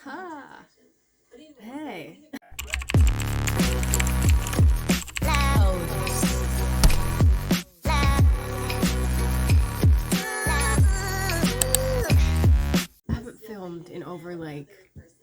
Ha! Hey. I haven't filmed in over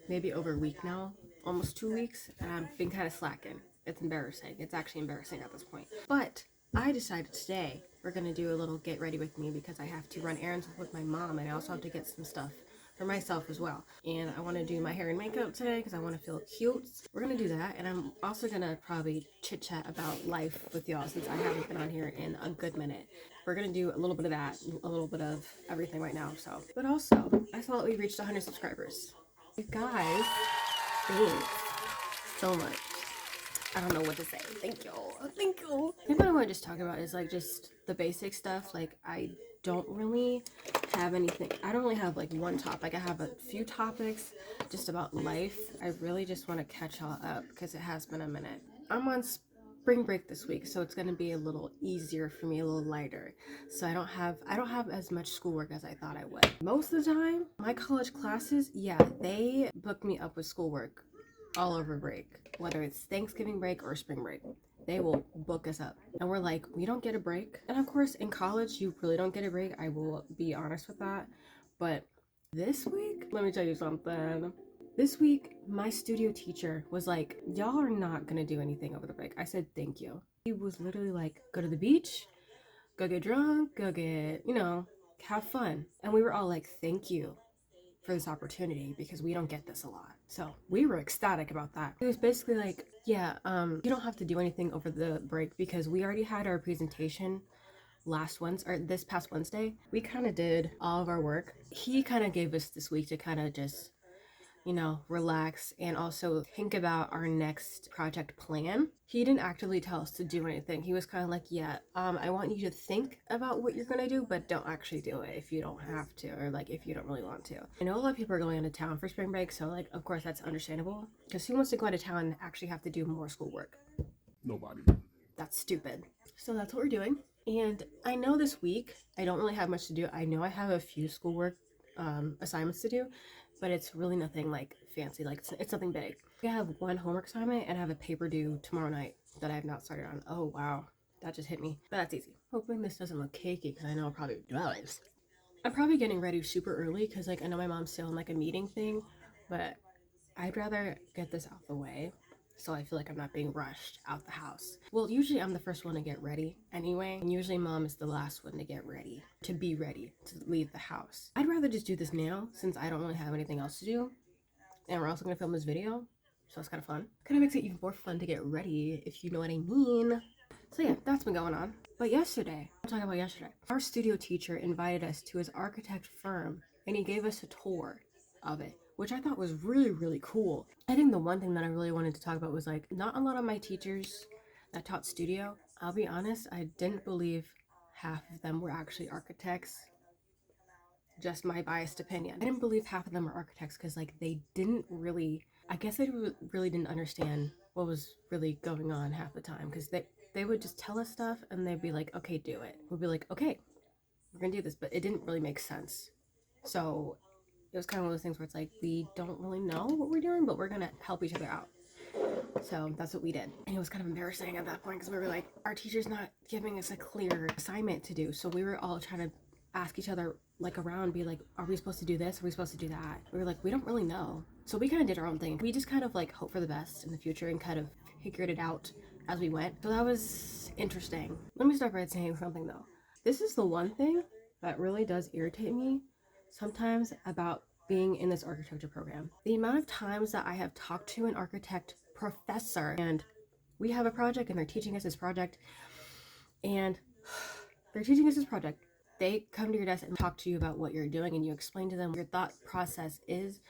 maybe over a week now, almost 2 weeks, and I've been kind of slacking. It's embarrassing. It's actually embarrassing at this point. But I decided today we're gonna do a little get ready with me because I have to run errands with my mom and I also have to get some stuff for myself as well. And I want to do my hair and makeup today because I want to feel cute. We're gonna do that, and I'm also gonna probably chit chat about life with y'all since I haven't been on here in a good minute. We're gonna do a little bit of that, a little bit of everything right now. But also, I saw that we reached 100 subscribers. You guys, thanks so much. I don't know what to say. Thank you. Thank you. I think what I want to just talk about is just the basic stuff. I don't really have anything. I don't really have one topic. I have a few topics just about life. I really just want to catch y'all up because it has been a minute. I'm on spring break this week, so it's going to be a little easier for me, a little lighter. So I don't have as much schoolwork as I thought I would. Most of the time, my college classes, yeah, they book me up with schoolwork all over break, whether it's Thanksgiving break or spring break. They will book us up and we're like, we don't get a break. And of course in college you really don't get a break, I will be honest with that. But this week, let me tell you something. This week my studio teacher was like, y'all are not gonna do anything over the break. I said thank you. He was literally like, go to the beach, go get drunk, go get, have fun. And we were all like, thank you for this opportunity because we don't get this a lot. So we were ecstatic about that. It was basically like, yeah, you don't have to do anything over the break because we already had our presentation this past Wednesday. We kind of did all of our work. He kind of gave us this week to kind of just relax and also think about our next project plan. He didn't actively tell us to do anything. He was kind of like, yeah, I want you to think about what you're gonna do, but don't actually do it if you don't have to, or if you don't really want to. I know a lot of people are going out of town for spring break, so of course that's understandable, because who wants to go out of town and actually have to do more schoolwork? Nobody. That's stupid. So that's what we're doing. And I know this week I don't really have much to do. I know I have a few schoolwork assignments to do, but it's really nothing fancy. It's nothing big. I have one homework assignment and I have a paper due tomorrow night that I have not started on. Oh wow, that just hit me. But that's easy. Hoping this doesn't look cakey because I know I'll probably does. I'm probably getting ready super early because I know my mom's still in a meeting thing, but I'd rather get this out the way so I feel like I'm not being rushed out the house. Well, usually I'm the first one to get ready anyway, and usually mom is the last one to get ready, to be ready to leave the house. I'd rather just do this now since I don't really have anything else to do, and we're also gonna film this video, so it's kind of fun. Kind of makes it even more fun to get ready, if you know what I mean. So yeah, that's been going on. But yesterday, I'm talking about yesterday, our studio teacher invited us to his architect firm, and he gave us a tour of it, which I thought was really, really cool. I think the one thing that I really wanted to talk about was not a lot of my teachers that taught studio, I'll be honest, I didn't believe half of them were actually architects. Just my biased opinion. I didn't believe half of them were architects because they didn't really, I guess they really didn't understand what was really going on half the time, because they would just tell us stuff and they'd be like, okay, do it. We'd be like, okay, we're gonna do this, but it didn't really make sense. So it was kind of one of those things where it's we don't really know what we're doing, but we're gonna help each other out. So that's what we did. And it was kind of embarrassing at that point because we were like, our teacher's not giving us a clear assignment to do. So we were all trying to ask each other around, be like, are we supposed to do this? Are we supposed to do that? We were like, we don't really know. So we kind of did our own thing. We just kind of hope for the best in the future and kind of figured it out as we went. So that was interesting. Let me start by saying something though. This is the one thing that really does irritate me sometimes about being in this architecture program. The amount of times that I have talked to an architect professor and we have a project and they're teaching us this project and they come to your desk and talk to you about what you're doing and you explain to them what your thought process is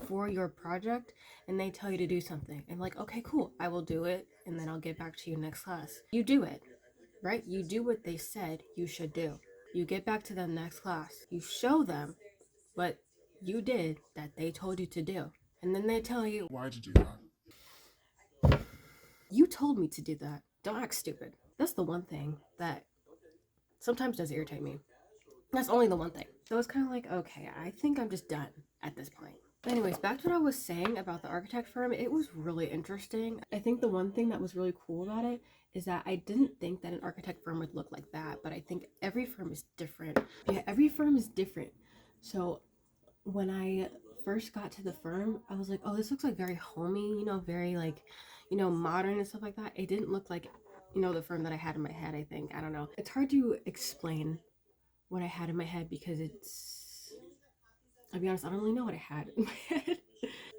for your project and they tell you to do something and okay, cool, I will do it and then I'll get back to you next class. You do it, right? You do what they said you should do. You get back to them next class. You show them what you did that they told you to do. And then they tell you, why'd you do that? You told me to do that. Don't act stupid. That's the one thing that sometimes does irritate me. That's only the one thing. So it's kind of okay, I think I'm just done at this point. Anyways, back to what I was saying about the architect firm. It was really interesting. I think the one thing that was really cool about it is that I didn't think that an architect firm would look like that, but I think every firm is different. Yeah, every firm is different. So when I first got to the firm, I was like, oh, this looks like very homey, very like, modern and stuff like that. It didn't look like, the firm that I had in my head, I think. I don't know. It's hard to explain what I had in my head because I'll be honest, I don't really know what I had in my head.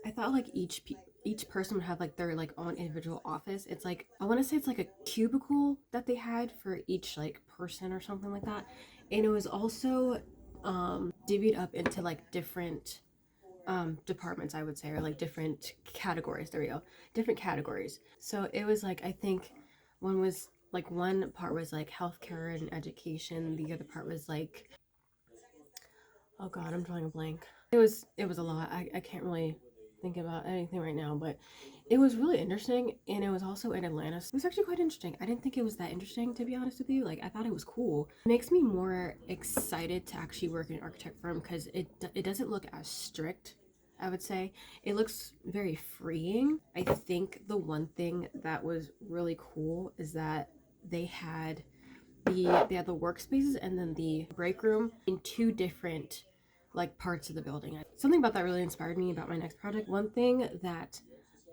I thought like each person would have like their like own individual office. It's like I want to say it's like a cubicle that they had for each like person or something like that. And it was also divvied up into like different departments, I would say, or like different categories. There we go. Different categories. So it was like I think one part was like healthcare and education, the other part was like, oh god, I'm drawing a blank. It was a lot. I can't really think about anything right now, but it was really interesting, and it was also in Atlanta. So it was actually quite interesting. I didn't think it was that interesting, to be honest with you. Like I thought it was cool. It makes me more excited to actually work in an architect firm because it doesn't look as strict. I would say it looks very freeing. I think the one thing that was really cool is that they had they had the workspaces and then the break room in two different like parts of the building. Something about that really inspired me about my next project. One thing that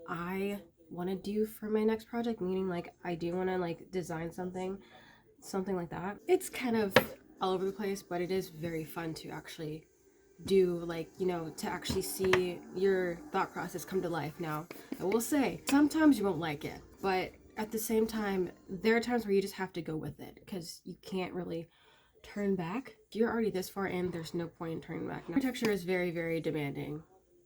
I want to do for my next project, meaning like I do want to like design something like that. It's kind of all over the place, but it is very fun to actually do, like, to actually see your thought process come to life. Now I will say sometimes you won't like it, but at the same time there are times where you just have to go with it because you can't really turn back. If you're already this far in, there's no point in turning back. Now, architecture is very, very demanding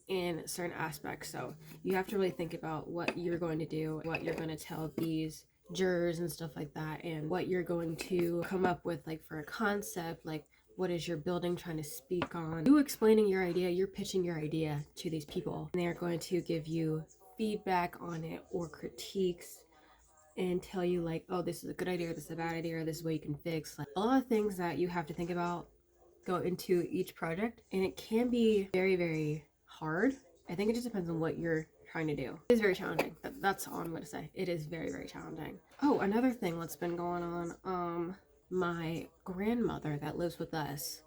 in certain aspects, so you have to really think about what you're going to do, what you're going to tell these jurors and stuff like that, and what you're going to come up with, like for a concept, like what is your building trying to speak on. You explaining your idea, you're pitching your idea to these people, and they're going to give you feedback on it or critiques and tell you like, oh, this is a good idea, or this is a bad idea, or this is what you can fix. Like a lot of things that you have to think about go into each project, and it can be very, very hard. I think it just depends on what you're trying to do. It is very challenging. That's all I'm going to say. It is very, very challenging. Oh, another thing that's been going on, my grandmother that lives with us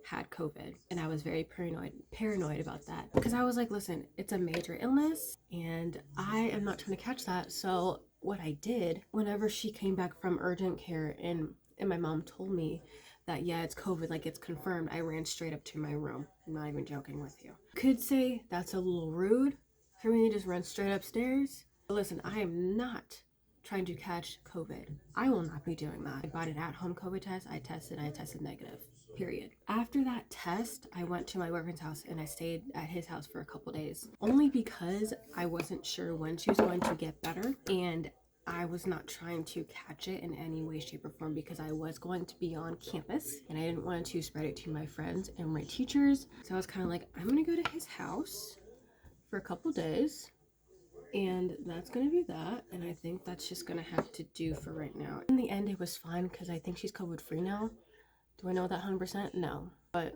had COVID, and I was very paranoid about that because I was like, listen, it's a major illness and I am not trying to catch that. So what I did whenever she came back from urgent care and my mom told me that yeah, it's COVID, like it's confirmed, I ran straight up to my room. I'm not even joking with you. Could say that's a little rude for me to just run straight upstairs. But listen, I am not trying to catch COVID. I will not be doing that. I bought an at-home COVID test. I tested negative. Period. After that test, I went to my boyfriend's house and I stayed at his house for a couple days. Only because I wasn't sure when she was going to get better, and I was not trying to catch it in any way, shape, or form because I was going to be on campus and I didn't want to spread it to my friends and my teachers. So I was kind of like, I'm gonna go to his house for a couple days, and that's gonna be that. And I think that's just gonna have to do for right now. In the end, it was fine because I think she's COVID free now. Do I know that 100%? No. But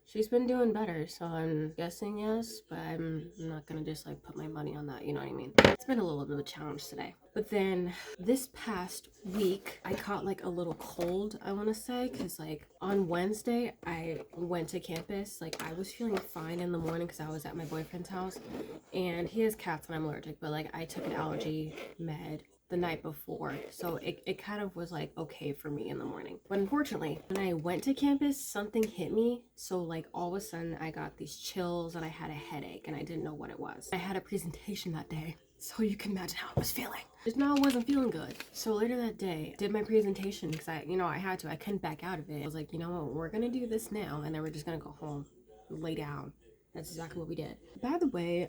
she's been doing better, so I'm guessing yes, but I'm not gonna just like put my money on that, you know what I mean? It's been a little bit of a challenge today. But then this past week, I caught like a little cold, I wanna say, because like on Wednesday, I went to campus. Like I was feeling fine in the morning because I was at my boyfriend's house, and he has cats and I'm allergic, but like I took an allergy med the night before, so it kind of was like okay for me in the morning. But unfortunately, when I went to campus, something hit me, so like all of a sudden I got these chills and I had a headache and I didn't know what it was. I had a presentation that day, so you can imagine how I was feeling. Just now I wasn't feeling good. So later that day, I did my presentation because I had to. I couldn't back out of it. I was like, you know what, we're gonna do this now, and then we're just gonna go home, lay down. That's exactly what we did. By the way,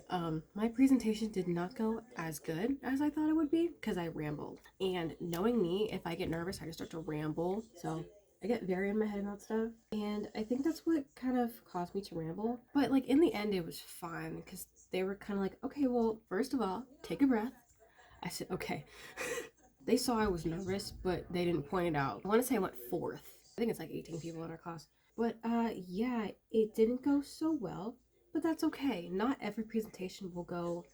my presentation did not go as good as I thought it would be because I rambled. And knowing me, if I get nervous, I just start to ramble. So I get very in my head about stuff. And I think that's what kind of caused me to ramble. But like in the end, it was fine because they were kind of like, okay, well, first of all, take a breath. I said, okay. They saw I was nervous, but they didn't point it out. I want to say I went fourth. I think it's like 18 people in our class. But yeah, it didn't go so well. but that's okay. Not every presentation will go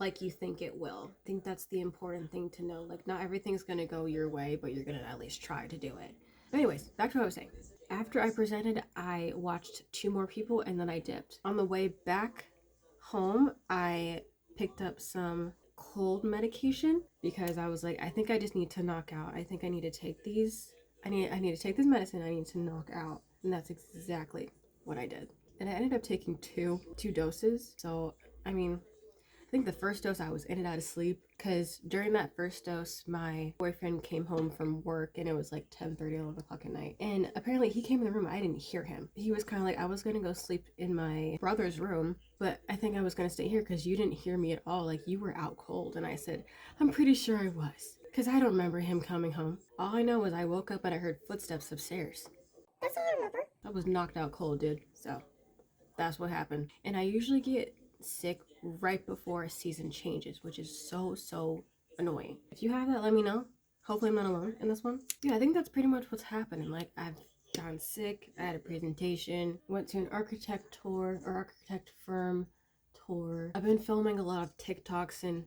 like you think it will. I think that's the important thing to know. Like, not everything's gonna go your way, but you're gonna at least try to do it. Anyways, back to what I was saying. After I presented, I watched 2 more people and then I dipped. On the way back home, I picked up some cold medication because I was like, I think I just need to knock out. I think I need to take these. I need to take this medicine. I need to knock out. And that's exactly what I did. And I ended up taking two doses. So, I mean, I think the first dose I was in and out of sleep because during that first dose, my boyfriend came home from work and it was like 10:30, 11 o'clock at night. And apparently he came in the room. I didn't hear him. He was kind of like, I was going to go sleep in my brother's room, but I think I was going to stay here because you didn't hear me at all. Like, you were out cold. And I said, I'm pretty sure I was because I don't remember him coming home. All I know is I woke up and I heard footsteps upstairs. That's all I remember. I was knocked out cold, dude. So that's what happened. And I usually get sick right before a season changes, which is so annoying. If you have that, let me know. Hopefully I'm not alone in this one. Yeah, I think that's pretty much what's happening. Like, I've gotten sick, I had a presentation, went to an architect tour or architect firm tour. I've been filming a lot of TikToks and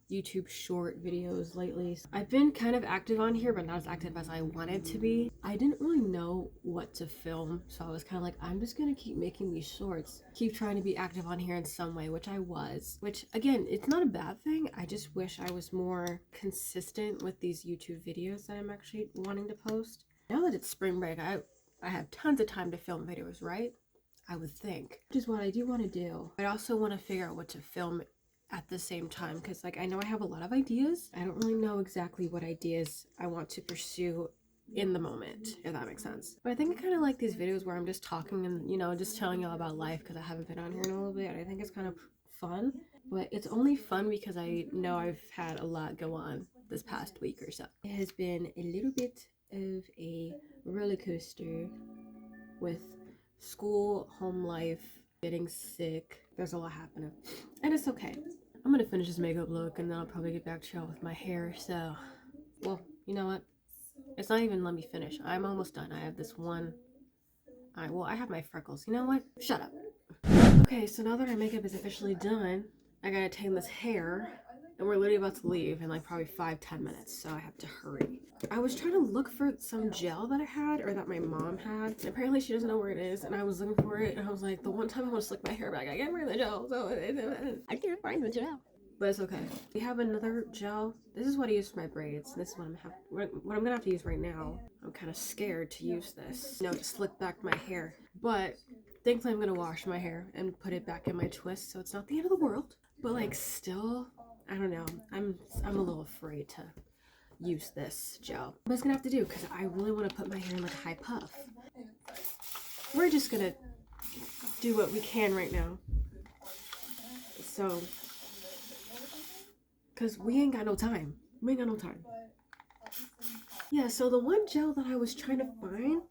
YouTube short videos lately. I've been kind of active on here, but not as active as I wanted to be. I didn't really know what to film, so I was kind of like, I'm just gonna keep making these shorts, keep trying to be active on here in some way, which I was. Which, again, it's not a bad thing. I just wish I was more consistent with these YouTube videos that I'm actually wanting to post. Now that it's spring break, I have tons of time to film videos, right? I would think. Which is what I do want to do. I also want to figure out what to film at the same time because, like, I know I have a lot of ideas. I don't really know exactly what ideas I want to pursue in the moment, if that makes sense. But I think I kind of like these videos where I'm just talking and, you know, just telling y'all about life because I haven't been on here in a little bit. I think it's kind of fun, but it's only fun because I know I've had a lot go on this past week or so. It has been a little bit of a roller coaster with school, home life, getting sick. There's a lot happening, and it's okay. I'm gonna finish this makeup look and then I'll probably get back to y'all with my hair. So, well, you know what? It's not even let me finish. I'm almost done. I have this one. I have my freckles. You know what? Shut up. Okay, so now that our makeup is officially done, I gotta tame this hair, and we're literally about to leave in like probably 5-10 minutes, so I have to hurry. I was trying to look for some gel that I had or that my mom had. And apparently she doesn't know where it is, and I was looking for it, and I was like, the one time I want to slick my hair back, I can't find the gel, so I can't find the gel. But it's okay. We have another gel. This is what I use for my braids. This is what I'm gonna have to use right now. I'm kind of scared to use this, you know, to slick back my hair. But thankfully I'm gonna wash my hair and put it back in my twist, so it's not the end of the world. But like, still, I don't know. I'm a little afraid to use this gel. But it's gonna have to do because I really want to put my hair in like a high puff. We're just gonna do what we can right now. So, because we ain't got no time. We ain't got no time. Yeah, so the one gel that I was trying to find,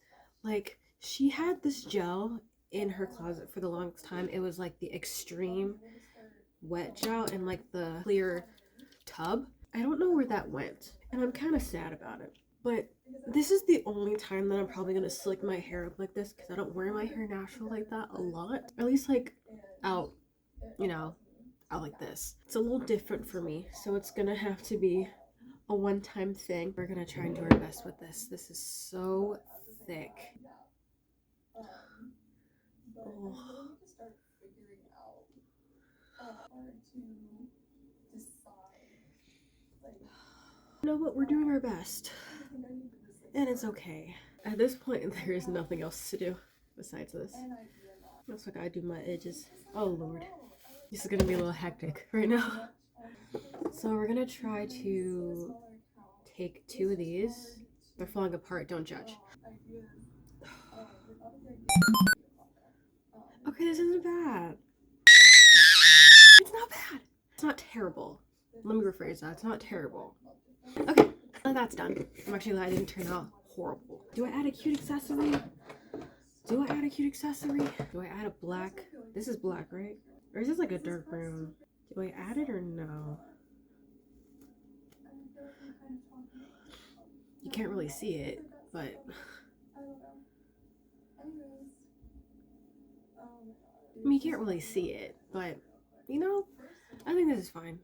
like, she had this gel in her closet for the longest time. It was like the extreme wet gel in like the clear tub. I don't know where that went, and I'm kind of sad about it. But this is the only time that I'm probably gonna slick my hair up like this because I don't wear my hair natural like that a lot. At least like out, you know, out like this. It's a little different for me, so it's gonna have to be a one-time thing. We're gonna try and do our best with this. This is so thick. Oh. You know what? We're doing our best, and it's okay. At this point, there is nothing else to do besides this. Also, I gotta do my edges. Oh Lord, this is gonna be a little hectic right now. So we're gonna try to take 2 of these. They're falling apart. Don't judge. Okay, this isn't bad. It's not bad. It's not terrible. Let me rephrase that. It's not terrible. Okay, well, that's done. I'm actually glad it didn't turn out horrible. Do I add a cute accessory? Do I add a cute accessory? Do I add a black? This is black, right? Or is this like a dark brown? Do I add it or no? You can't really see it, but I mean, you can't really see it, but you know, I think this is fine.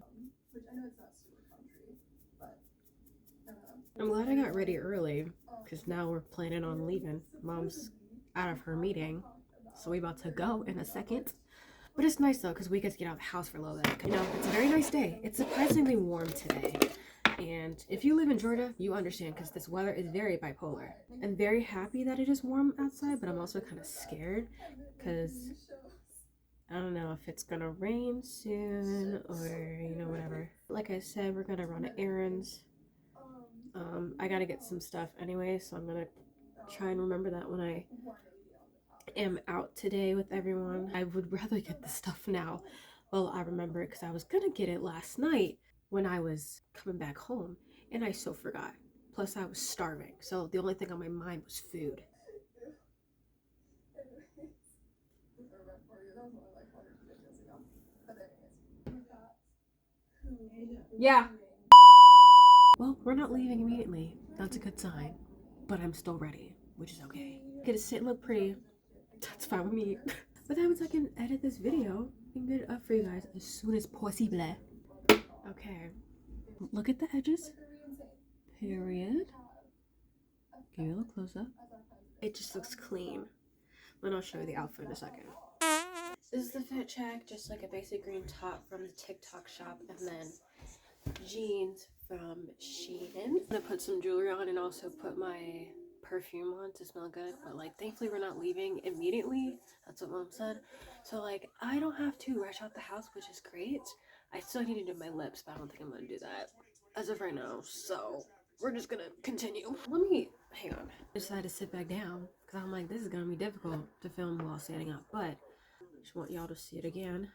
I'm glad I got ready early because now we're planning on leaving. Mom's out of her meeting, so we about to go in a second. But it's nice though because we get to get out of the house for a little bit. You know, it's a very nice day. It's surprisingly warm today. And if you live in Georgia, you understand because this weather is very bipolar. I'm very happy that it is warm outside, but I'm also kind of scared because I don't know if it's gonna rain soon or, you know, whatever. Like I said, we're gonna run errands. I gotta get some stuff anyway, so I'm gonna try and remember that when I am out today with everyone. I would rather get the stuff now. Well, I remember it because I was gonna get it last night when I was coming back home, and I so forgot. Plus, I was starving, so the only thing on my mind was food. Yeah. Well, we're not leaving immediately. That's a good sign. But I'm still ready, which is okay. Get to sit and look pretty. That's fine with me. But that means I can edit this video and get it up for you guys as soon as possible. Okay. Look at the edges. Period. Give you a little close up. It just looks clean. Then I'll show you the outfit in a second. This is the fit check, just like a basic green top from the TikTok shop, and then jeans from Shein. I'm gonna put some jewelry on and also put my perfume on to smell good, but like thankfully we're not leaving immediately. That's what Mom said. So like I don't have to rush out the house, which is great. I still need to do my lips, but I don't think I'm gonna do that as of right now. So we're just gonna continue. Let me hang on. I decided to sit back down because I'm like, this is gonna be difficult to film while standing up, but I just want y'all to see it again.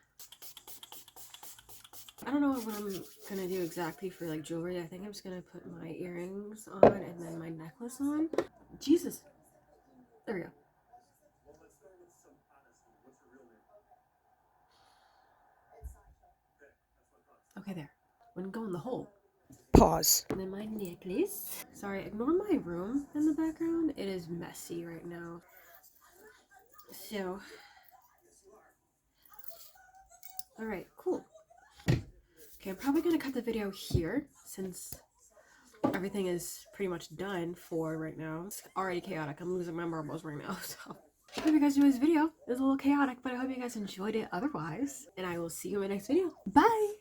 I don't know what I'm gonna do exactly for like jewelry. I think I'm just gonna put my earrings on and then my necklace on. Jesus. There we go. Okay, there. Wouldn't go in the hole. Pause. And then my necklace. Sorry, ignore my room in the background. It is messy right now. So. Alright, cool. Okay, I'm probably gonna cut the video here since everything is pretty much done for right now. It's already chaotic. I'm losing my marbles right now, so. I hope you guys enjoyed this video. It was a little chaotic, but I hope you guys enjoyed it otherwise. And I will see you in my next video. Bye!